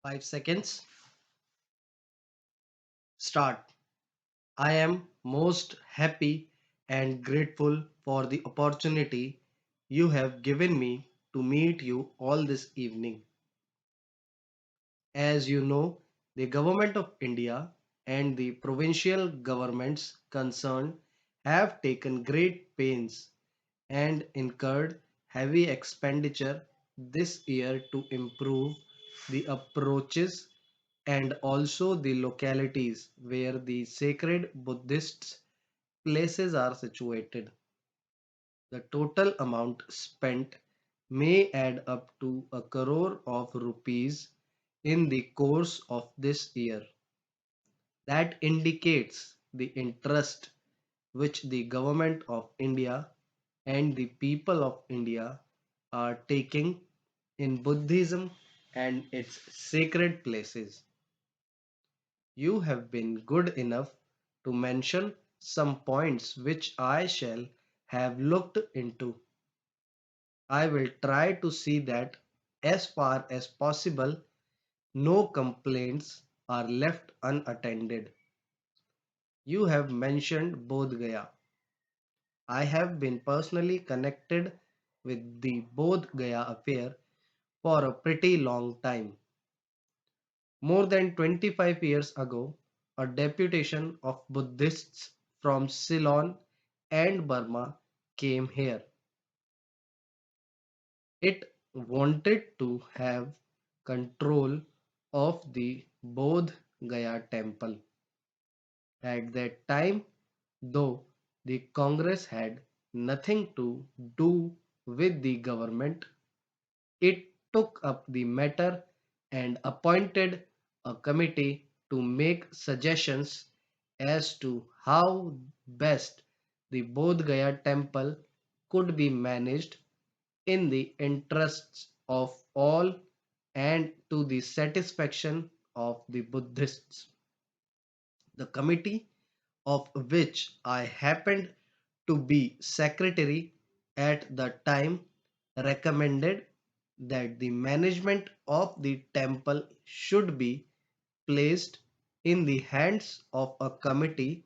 5 seconds. Start. I am most happy and grateful for the opportunity you have given me to meet you all this evening. As you know, the Government of India and the provincial governments concerned have taken great pains and incurred heavy expenditure this year to improve the approaches and also the localities where the sacred Buddhist places are situated. The total amount spent may add up to a crore of rupees in the course of this year. That indicates the interest which the Government of India and the people of India are taking in Buddhism and its sacred places. You have been good enough to mention some points which I shall have looked into. I will try to see that as far as possible no complaints are left unattended. You have mentioned Bodh Gaya. I have been personally connected with the Bodh Gaya affair for a pretty long time. More than 25 years ago, a deputation of Buddhists from Ceylon and Burma came here. It wanted to have control of the Bodh Gaya temple. At that time, though the Congress had nothing to do with the government, it took up the matter and appointed a committee to make suggestions as to how best the Bodh Gaya temple could be managed in the interests of all and to the satisfaction of the Buddhists. The committee, of which I happened to be secretary at the time, recommended that the management of the temple should be placed in the hands of a committee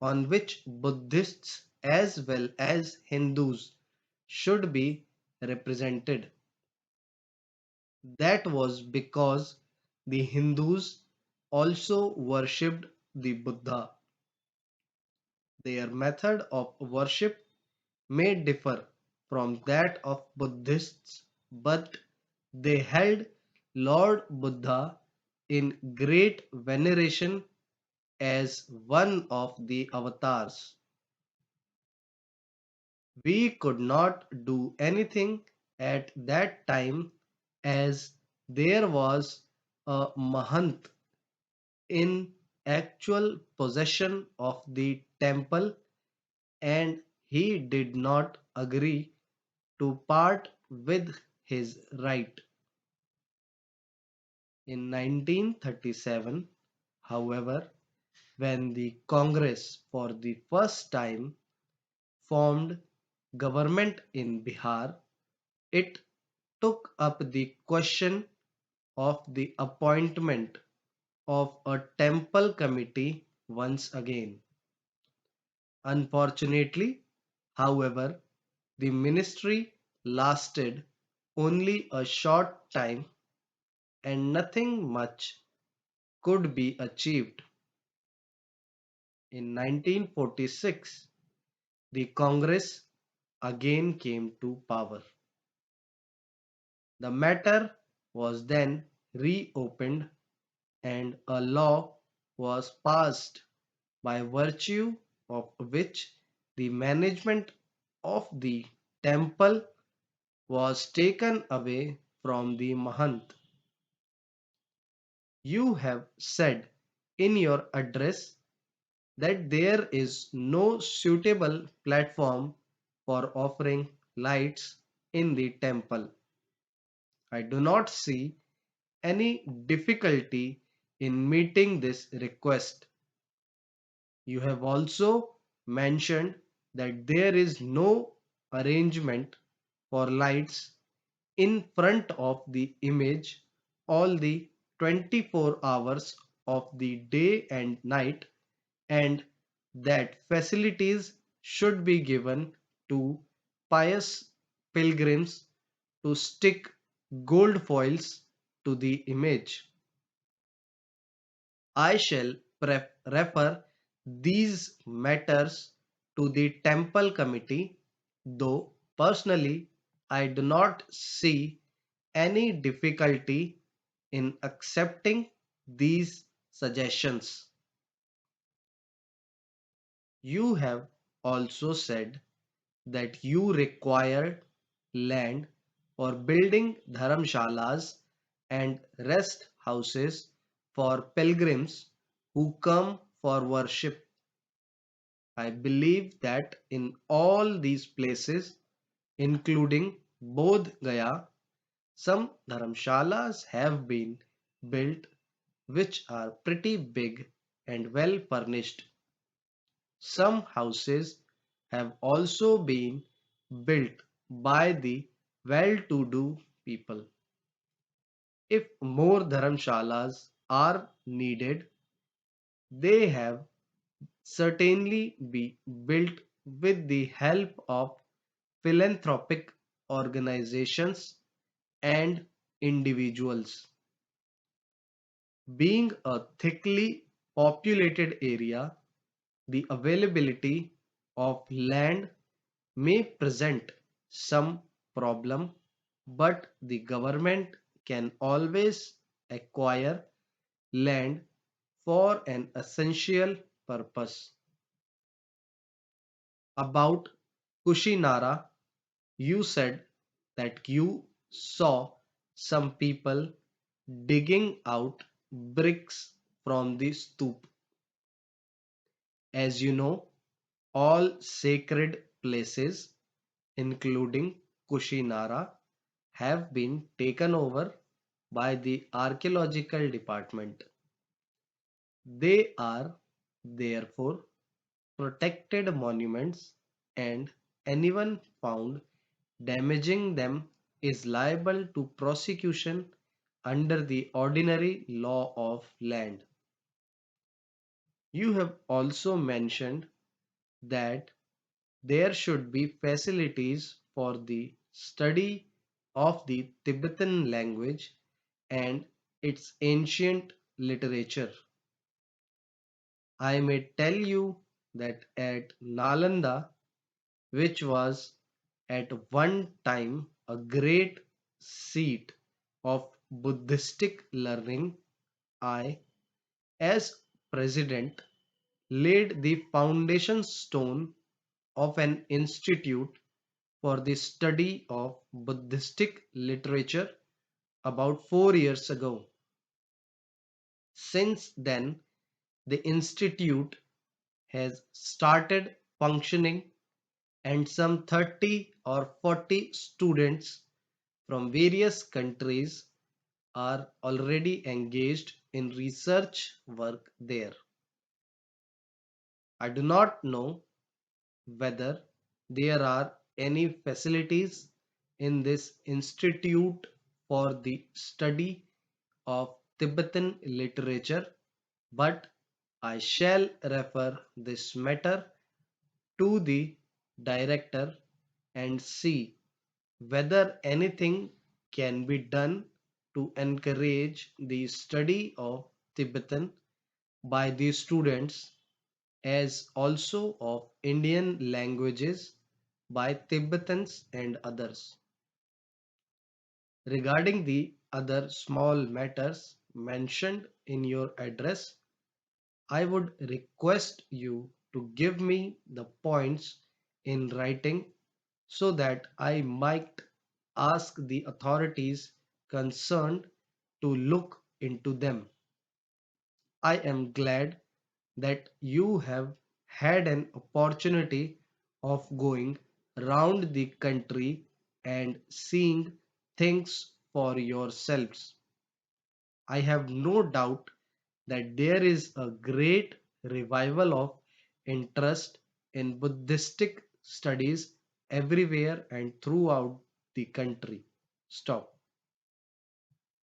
on which Buddhists as well as Hindus should be represented. That was because the Hindus also worshipped the Buddha. Their method of worship may differ from that of Buddhists, but they held Lord Buddha in great veneration as one of the avatars. We could not do anything at that time as there was a Mahant in actual possession of the temple and he did not agree to part with his right. In 1937, however, when the Congress for the first time formed government in Bihar, it took up the question of the appointment of a temple committee once again. Unfortunately, however, the ministry lasted only a short time and nothing much could be achieved. In 1946, the Congress again came to power. The matter was then reopened and a law was passed by virtue of which the management of the temple was taken away from the Mahant. You have said in your address that there is no suitable platform for offering lights in the temple. I do not see any difficulty in meeting this request. You have also mentioned that there is no arrangement for lights in front of the image all the 24 hours of the day and night, and that facilities should be given to pious pilgrims to stick gold foils to the image. I shall refer these matters to the temple committee, though personally I do not see any difficulty in accepting these suggestions. You have also said that you require land for building dharamshalas and rest houses for pilgrims who come for worship. I believe that in all these places, including Bodh Gaya, some dharamshalas have been built which are pretty big and well furnished. Some houses have also been built by the well-to-do people. If more dharamshalas are needed, they have certainly be built with the help of philanthropic organizations and individuals. Being a thickly populated area, the availability of land may present some problem, but the government can always acquire land for an essential purpose. About Kushinara, you said that you saw some people digging out bricks from the stoop. As you know, all sacred places, including Kushinara, have been taken over by the archaeological department. They are therefore protected monuments, and anyone found damaging them is liable to prosecution under the ordinary law of land. You have also mentioned that there should be facilities for the study of the Tibetan language and its ancient literature. I may tell you that at Nalanda, which was at one time a great seat of Buddhistic learning, I, as president, laid the foundation stone of an institute for the study of Buddhistic literature about 4 years ago. Since then, the institute has started functioning, and some 30 or 40 students from various countries are already engaged in research work there. I do not know whether there are any facilities in this institute for the study of Tibetan literature, but I shall refer this matter to the director and see whether anything can be done to encourage the study of Tibetan by the students as also of Indian languages by Tibetans and others. Regarding the other small matters mentioned in your address, I would request you to give me the points in writing so that I might ask the authorities concerned to look into them. I am glad that you have had an opportunity of going round the country and seeing things for yourselves. I have no doubt that there is a great revival of interest in Buddhistic studies everywhere and throughout the country. Stop.